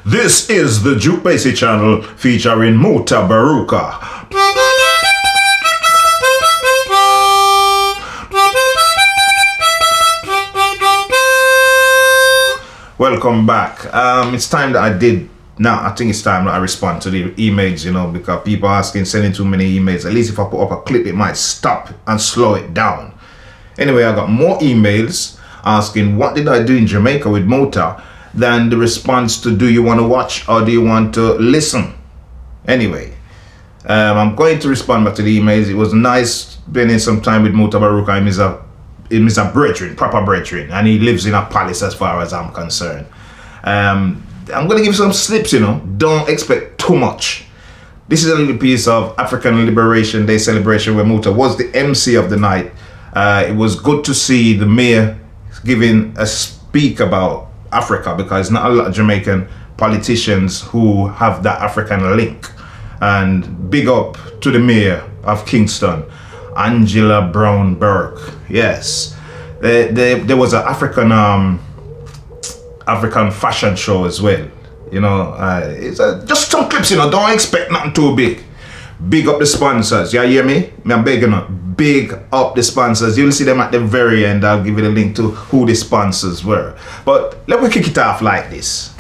This is the BAYSEE channel featuring MUTABARUKA. Welcome back. It's time that I think it's time that I respond to the emails, because people are sending too many emails. At least if I put up a clip, it might stop and slow it down. Anyway, I got more emails asking what did I do in Jamaica with Muta than the response to do you want to watch or do you want to listen? Anyway, I'm going to respond back to the emails. It was nice spending some time with MUTABARUKA. He's a brethren, proper brethren, and he lives in a palace as far as I'm concerned. I'm going to give some slips, Don't expect too much. This is a little piece of African Liberation Day celebration where Muta was the MC of the night. It was good to see the mayor giving a speak about Africa, because not a lot of Jamaican politicians who have that African link. And big up to the mayor of Kingston, Angela Brown Burke. Yes, there was an African fashion show as well. It's just some clips. Don't expect nothing too big. Big up the sponsors. You hear me? I'm begging up. Big up the sponsors. You'll see them at the very end. I'll give you the link to who the sponsors were. But let me kick it off like this.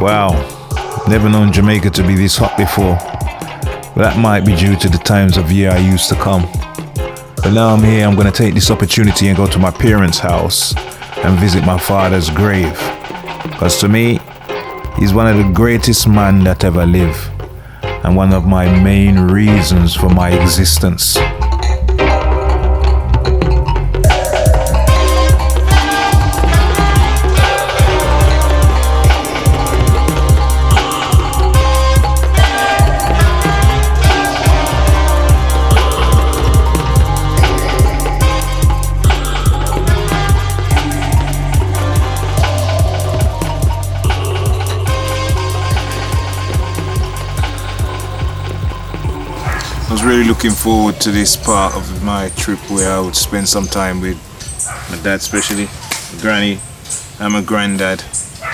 Wow, never known Jamaica to be this hot before. But that might be due to the times of year I used to come. But now I'm here, I'm going to take this opportunity and go to my parents' house and visit my father's grave. Because to me, he's one of the greatest men that ever lived, and one of my main reasons for my existence. really looking forward to this part of my trip where I would spend some time with my dad, especially my granny and my granddad.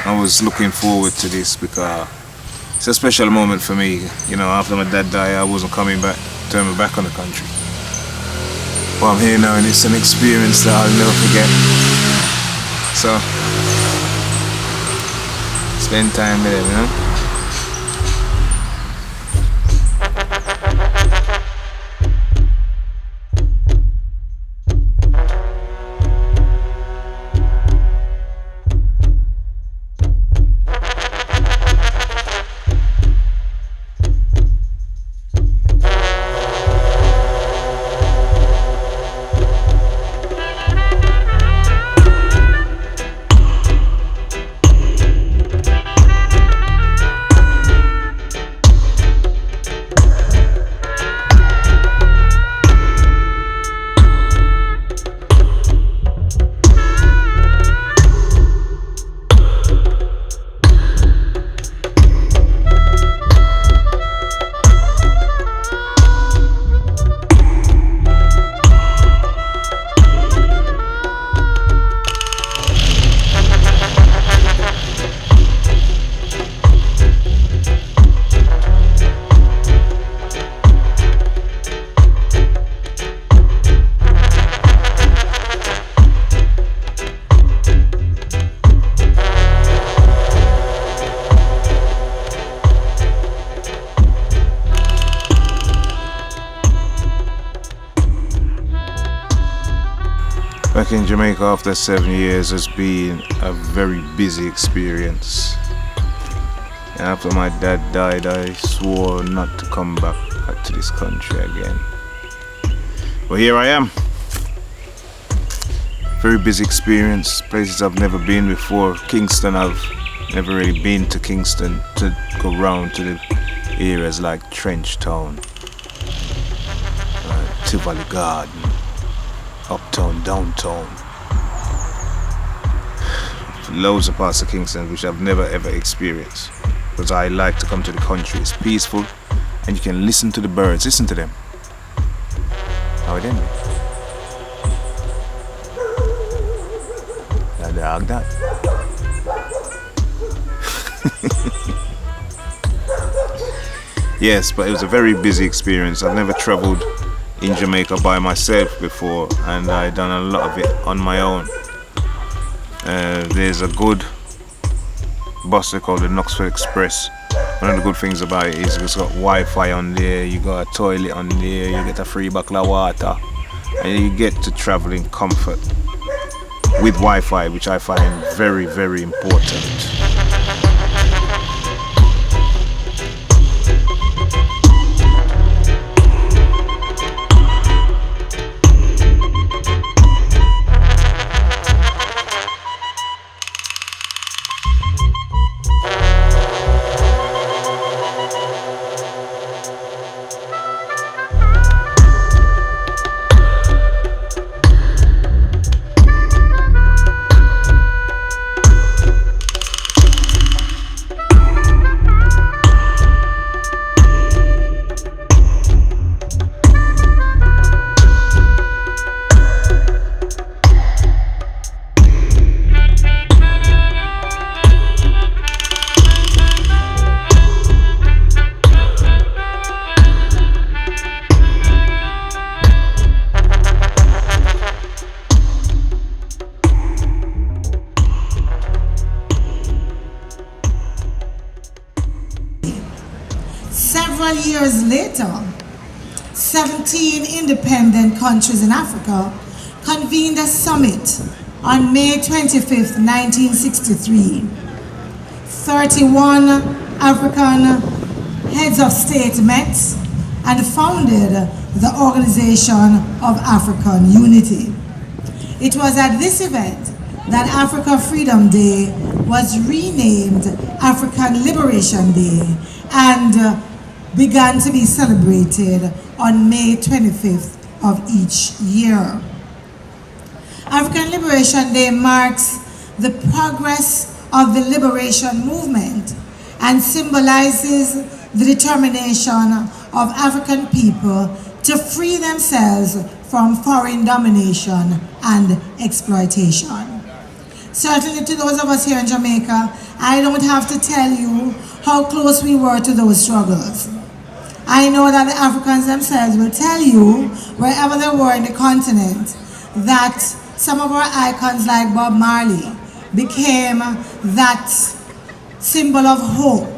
I was looking forward to this because it's a special moment for me. You know, after my dad died, I wasn't coming back, turning my back on the country. But I'm here now and it's an experience that I'll never forget. So, spend time with them, you know? Back in Jamaica after 7 years has been a very busy experience. And after my dad died, I swore not to come back to this country again. But here I am. Very busy experience, places I've never been before. Kingston, I've never really been to Kingston to go round to the areas like Trenchtown, Tivoli Garden, uptown, downtown. Loads of parts of Kingston which I've never ever experienced. Because I like to come to the country. It's peaceful and you can listen to the birds. Listen to them. How it ended. That dog that. Yes, but it was a very busy experience. I've never traveled in Jamaica by myself before, and I done a lot of it on my own. There's a good bus called the Knoxville Express. One of the good things about it is it's got Wi-Fi on there, you got a toilet on there, you get a free bottle of water, and you get to travel in comfort with Wi-Fi, which I find very, very important. Several years later, 17 independent countries in Africa convened a summit on May 25th, 1963. 31 African heads of state met and founded the Organization of African Unity. It was at this event that Africa Freedom Day was renamed African Liberation Day and began to be celebrated on May 25th of each year. African Liberation Day marks the progress of the liberation movement and symbolizes the determination of African people to free themselves from foreign domination and exploitation. Certainly to those of us here in Jamaica, I don't have to tell you how close we were to those struggles. I know that the Africans themselves will tell you, wherever they were in the continent, that some of our icons like Bob Marley became that symbol of hope,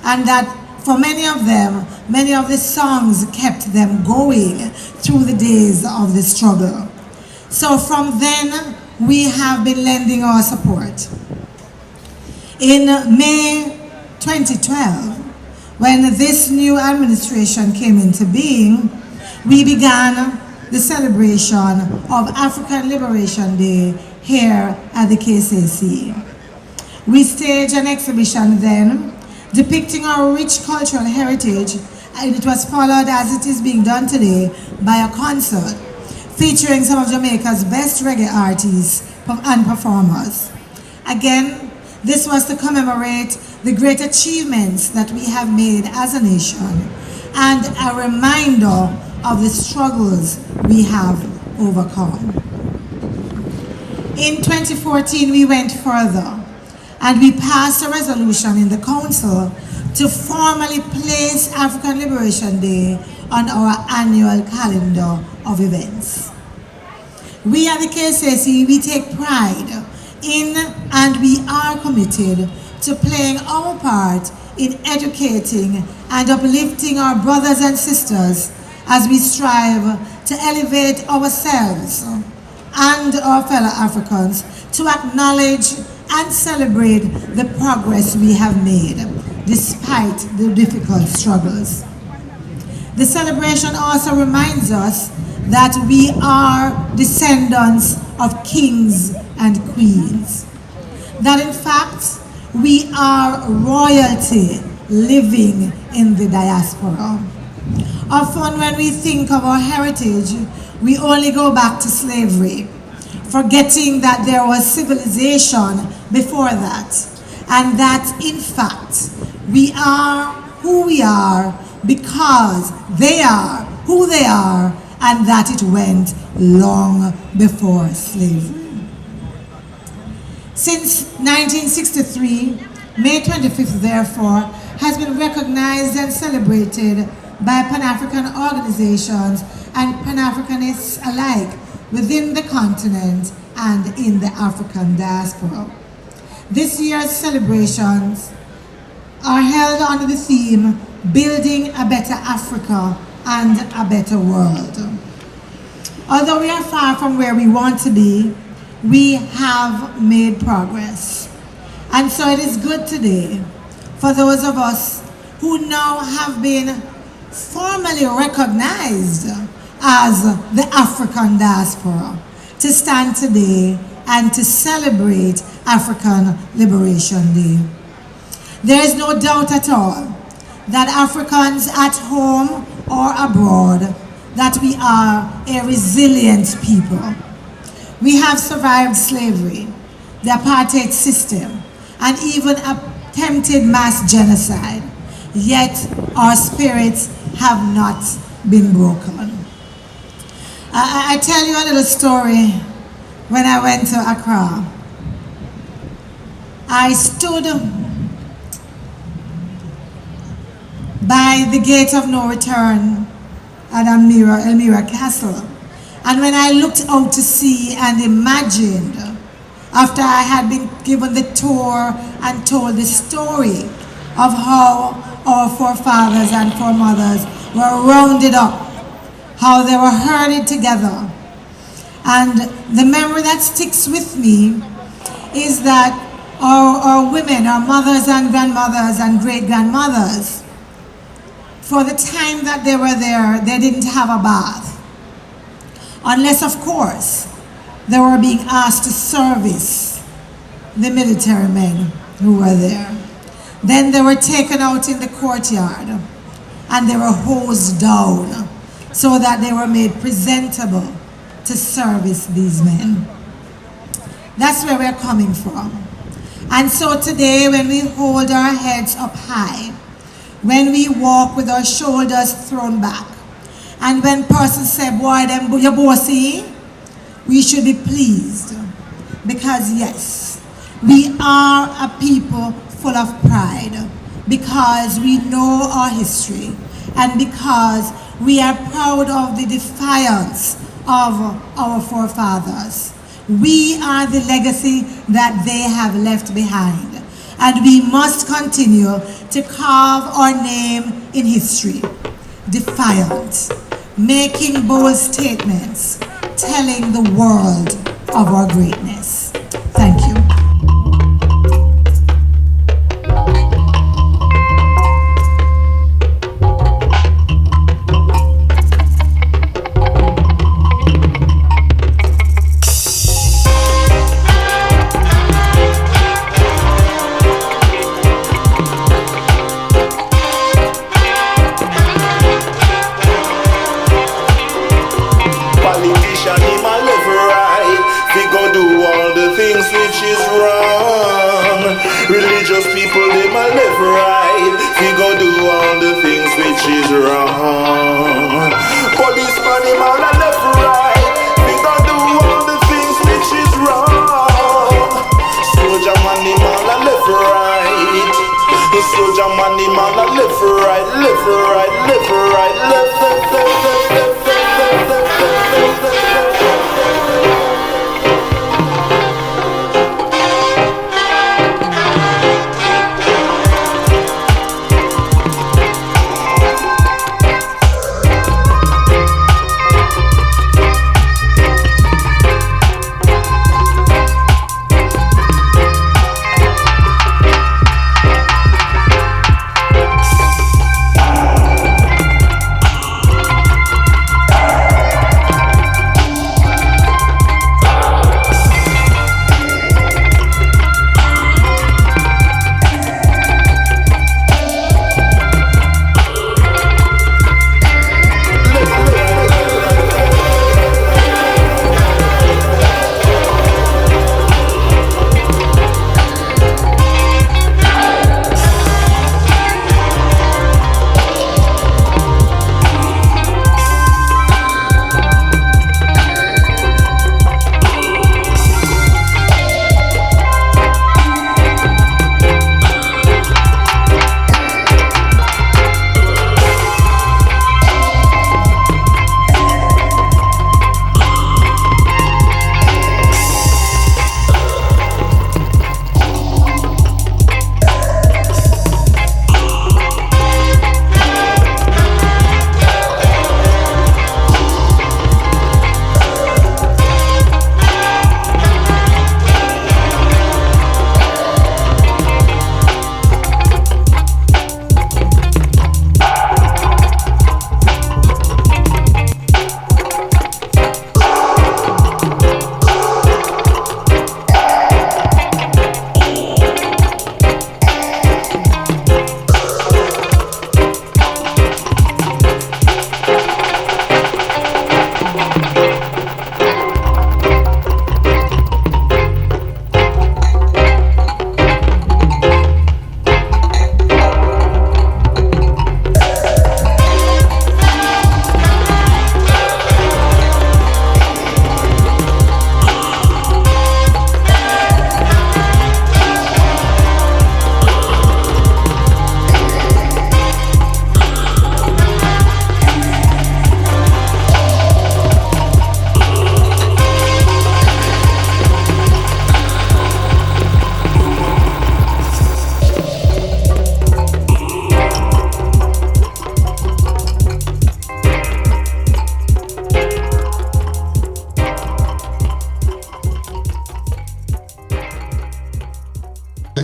and that for many of them, many of the songs kept them going through the days of the struggle. So from then, we have been lending our support. In May 2012, when this new administration came into being, we began the celebration of African Liberation Day here at the KSAC. We staged an exhibition then depicting our rich cultural heritage, and it was followed, as it is being done today, by a concert featuring some of Jamaica's best reggae artists and performers. Again, this was to commemorate the great achievements that we have made as a nation and a reminder of the struggles we have overcome. In 2014, we went further and we passed a resolution in the council to formally place African Liberation Day on our annual calendar of events. We at the KSAC, we take pride in and we are committed to playing our part in educating and uplifting our brothers and sisters as we strive to elevate ourselves and our fellow Africans to acknowledge and celebrate the progress we have made despite the difficult struggles. The celebration also reminds us that we are descendants of kings and queens. That in fact, we are royalty living in the diaspora. Often when we think of our heritage, we only go back to slavery, forgetting that there was civilization before that, and that in fact, we are who we are because they are who they are, and that it went long before slavery. Since 1963, May 25th, therefore, has been recognized and celebrated by Pan-African organizations and Pan-Africanists alike within the continent and in the African diaspora. This year's celebrations are held under the theme, Building a Better Africa and a Better World. Although we are far from where we want to be, we have made progress. And so it is good today for those of us who now have been formally recognized as the African diaspora to stand today and to celebrate African Liberation Day. There is no doubt at all that Africans at home or abroad, that we are a resilient people. We have survived slavery, the apartheid system, and even attempted mass genocide, yet our spirits have not been broken. I tell you a little story. When I went to Accra, I stood by the gate of no return at Elmira Castle. And when I looked out to sea and imagined, after I had been given the tour and told the story of how our forefathers and foremothers were rounded up, how they were herded together. And the memory that sticks with me is that our women, our mothers and grandmothers and great-grandmothers, for the time that they were there, they didn't have a bath. Unless, of course, they were being asked to service the military men who were there. Then they were taken out in the courtyard and they were hosed down so that they were made presentable to service these men. That's where we're coming from. And so today, when we hold our heads up high, when we walk with our shoulders thrown back, And when persons say, boy, them your BAYSEE, we should be pleased. Because yes, we are a people full of pride. Because we know our history. And because we are proud of the defiance of our forefathers. We are the legacy that they have left behind. And we must continue to carve our name in history. Defiant, making bold statements, telling the world of our greatness. Thank you. Religious people, they might live right. We go do all the things which is wrong. Policeman, they might live right. We go do all the things which is wrong. Soldier man, they might live right. The soldier man, they might live right, live right, live right, live, live, live, live, live, live, live, live, live, live.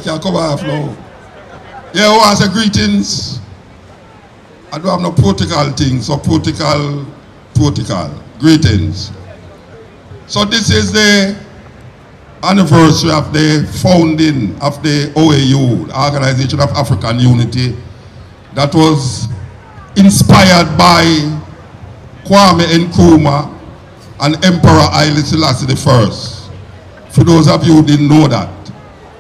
Can come off now. Yeah, who has a greetings? I don't have no protocol things, so protocol. Greetings. So this is the anniversary of the founding of the OAU, the Organization of African Unity, that was inspired by Kwame Nkrumah and Emperor Haile Selassie I. For those of you who didn't know that,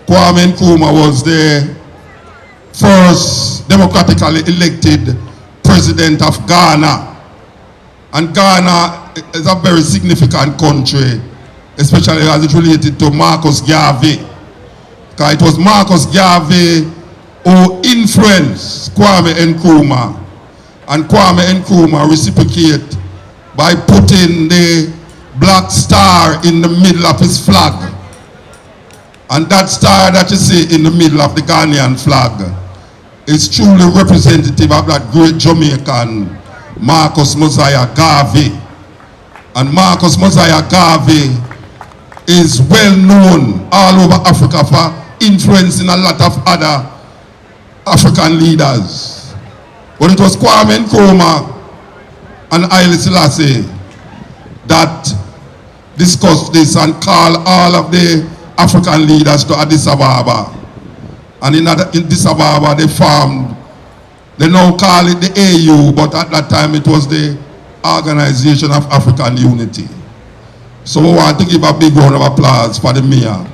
Kwame Nkrumah was the first democratically elected president of Ghana. And Ghana is a very significant country, especially as it related to Marcus Garvey. Because it was Marcus Garvey who influenced Kwame Nkrumah. And Kwame Nkrumah reciprocate by putting the black star in the middle of his flag. And that star that you see in the middle of the Ghanaian flag is truly representative of that great Jamaican Marcus Mosiah Garvey. And Marcus Mosiah Garvey is well known all over Africa for influencing a lot of other African leaders. But it was Kwame Nkrumah and Haile Selassie that discussed this and called all of the African leaders to Addis Ababa. And in Addis Ababa they formed, they now call it the AU, but at that time it was the Organization of African Unity. So we want to give a big round of applause for the mayor.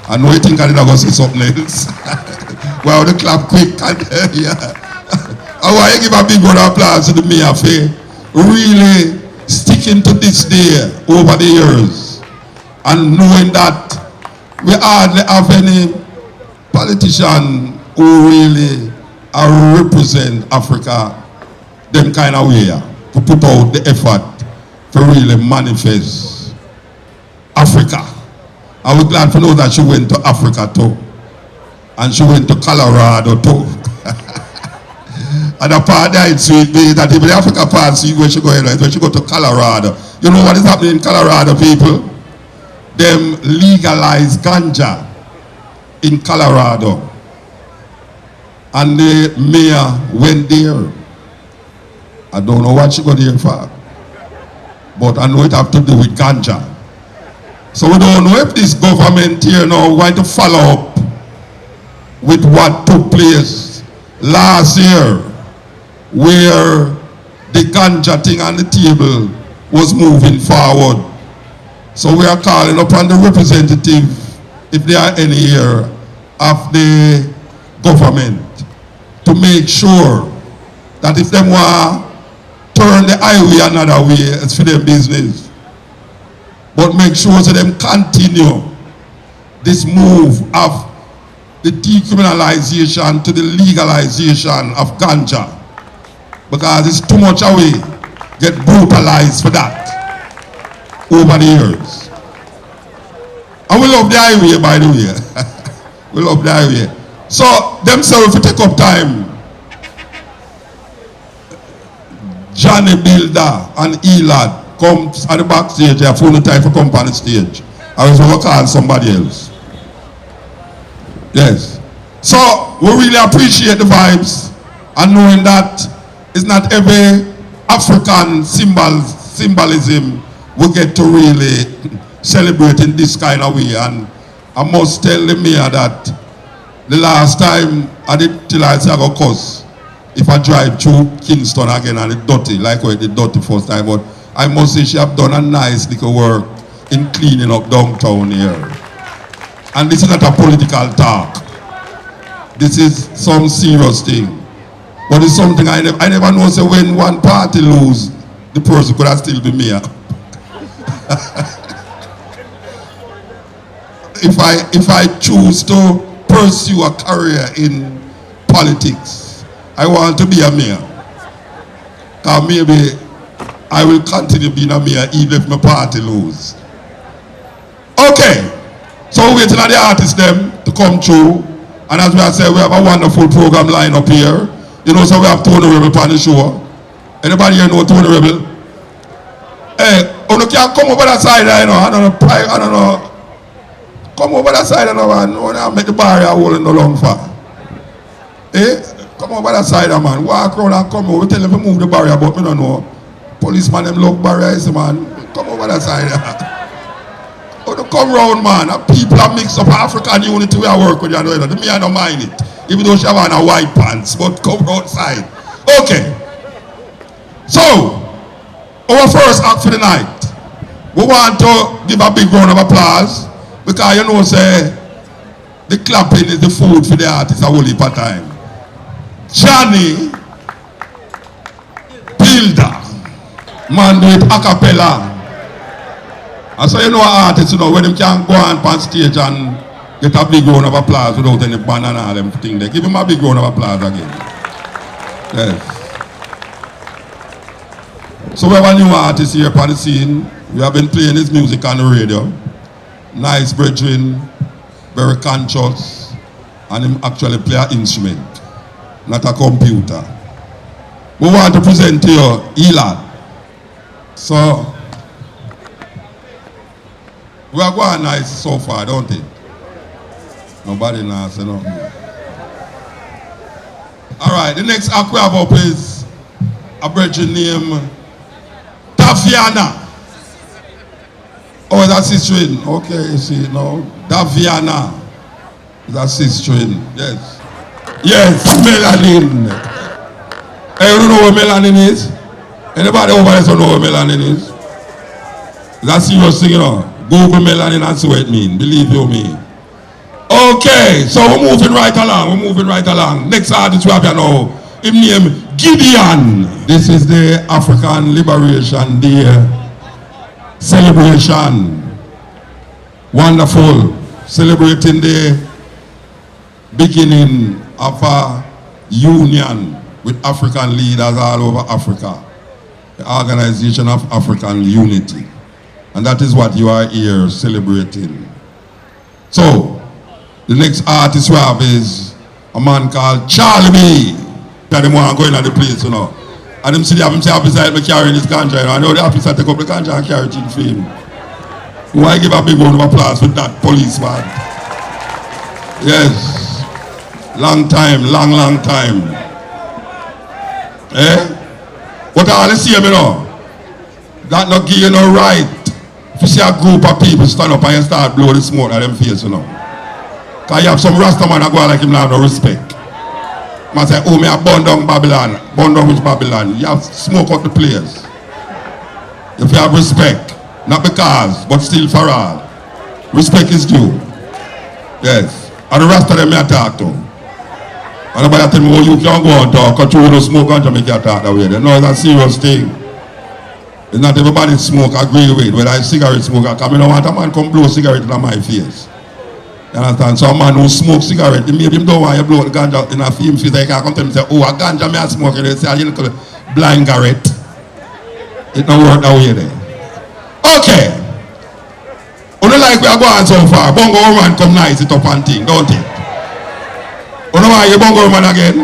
I know you think I did not go say something else. Well, the clap quick. Yeah. I want to give a big round of applause to the mayor for really sticking to this day over the years. And knowing that we hardly have any politician who really represent Africa them kind of way to put out the effort to really manifest Africa. I was glad to know that she went to Africa too. And she went to Colorado too. And the part there it's sweet that if the Africa part see where she go in, when she go to Colorado. You know what is happening in Colorado, people? Them legalize ganja in Colorado. And the mayor went there. I don't know what she got there for. But I know it have to do with ganja. So we don't know if this government here now going to follow up with what took place last year, where the ganja thing on the table was moving forward. So we are calling upon the representative, if there are any here, of the government to make sure that if them want to turn the highway another way, it's for their business. But make sure that them continue this move of the decriminalization to the legalization of ganja. Because it's too much away, get brutalized for that over the years. And we love the highway, by the way. We love the highway. So, themselves, if we take up time, Johnny Builder and ELAD come at the backstage, they have full time for come on the stage. I was going to call somebody else. Yes. So, we really appreciate the vibes and knowing that it's not every African symbolism we get to really celebrate in this kind of way. And I must tell the mayor that the last time I did till I say I go cuss if I drive through Kingston again and it's dirty, like how it did dirty first time. But I must say she have done a nice little work in cleaning up downtown here. And this is not a political talk. This is some serious thing. But it's something I never know, say when one party lose, the person could have still be mayor. If I choose to pursue a career in politics, I want to be a mayor. Because maybe I will continue being a mayor even if my party lose. Okay, so we're waiting for the artists them to come through. And as we have said, we have a wonderful program line up here. You know, so we have Tony Rebel on the show. Anybody here know Tony Rebel? Hey, oh, look, you come over that side, you know. I don't know. Come over that side, you know, man. I make the barrier hole in the long far. Hey, come over that side, man. Walk around and come over. We tell them to move the barrier, but we don't know. Policeman, them love barriers, man. Come over that side. Oh, no, come round, man. People are mixed up African unity. We are work with you. The me, I don't mind it. Even though she have on a white pants, but come outside. Okay. So, our first act for the night. We want to give a big round of applause because you know, say, the clapping is the food for the artist a whole heap of time. Johnny Builder. Man do it a cappella. And so you know artists, you know, when them can go on stage and get a big round of applause without any band and all them thing there. Give him a big round of applause again. Yes. So we have a new artist here on the scene. We have been playing his music on the radio. Nice brethren, very conscious, and him actually play an instrument, not a computer. We want to present to you ELAD. So we are going nice so far, don't it? Nobody knows, you know. Alright, the next act we have up is a brethren named Davianah. Oh, that's his string. Okay, you see, no. Davianah. That's his string. Yes. Yes, melanin. Hey, you don't know what melanin is? Anybody over there don't know what melanin is? That's serious thing, you know. Google melanin and see what it means. Believe you me. Okay, so we're moving right along. Next artist we have here now. His name Gideon. This is the African Liberation Day celebration. Wonderful. Celebrating the beginning of a union with African leaders all over Africa. The Organization of African Unity. And that is what you are here celebrating. So, the next artist we have is a man called Charley B. That him want to go in at the place, you know. And him see him beside me carrying his ganja, you know. I know the officer take up the ganja and carry it in for him. Why give a big round of applause with that policeman? Yes. Long time. Eh? What all you see, you know? That not give you no right. If you see a group of people stand up and you start blow the smoke at them face, you know. Because you have some Rasta man that go like him now, no respect. Man say, oh, me a burn down Babylon. Burn down which Babylon? You have smoke out the place. If you have respect, not because, but still for all. Respect is due. Yes. And the rest of them I talk to. And nobody tell me, oh, you can't go and talk, because you don't smoke and make you talk that way. No, it's a serious thing. It's not everybody smoke agree with, whether it's cigarette smoke, because I don't want a man come blow a cigarette in my face. You understand? So a man who smokes cigarette, maybe him don't want you blow the ganja in a film face, he can come tell me, say, oh, a ganja me a smoke, and they say, you little blind garret. It don't work that way there. Okay. You don't like we are going so far. Bongo woman come nice it up and thing, don't it? You know why you bongo woman again?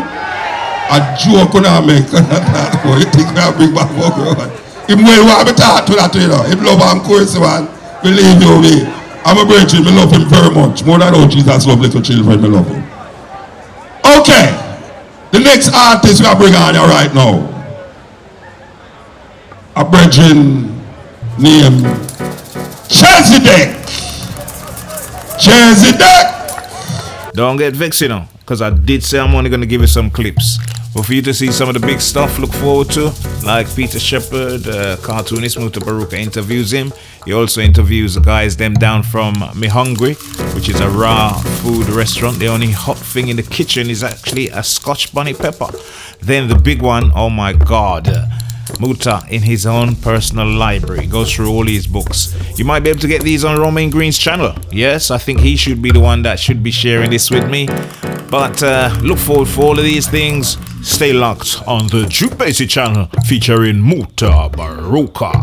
A joke on a make. You think we are big bad bongo woman. If we want to talk to that, you know, if love and course one, believe you me. I'm a brethren, I love him very much. More than all Jesus love little children, I love him. Okay. The next artist we are bringing on here right now. A brethren named Chezidek. Don't get vexed, you know, because I did say I'm only going to give you some clips. But for you to see some of the big stuff, look forward to, like Peter Shepard, cartoonist MUTABARUKA interviews him. He also interviews the guys them down from Me Hungry, which is a raw food restaurant. The only hot thing in the kitchen is actually a Scotch bonnet pepper. Then the big one, oh my God, Muta in his own personal library goes through all his books. You might be able to get these on Romain Green's channel. Yes, I think he should be the one that should be sharing this with me. But look forward for all of these things. Stay locked on the BAYSEE channel featuring MUTABARUKA.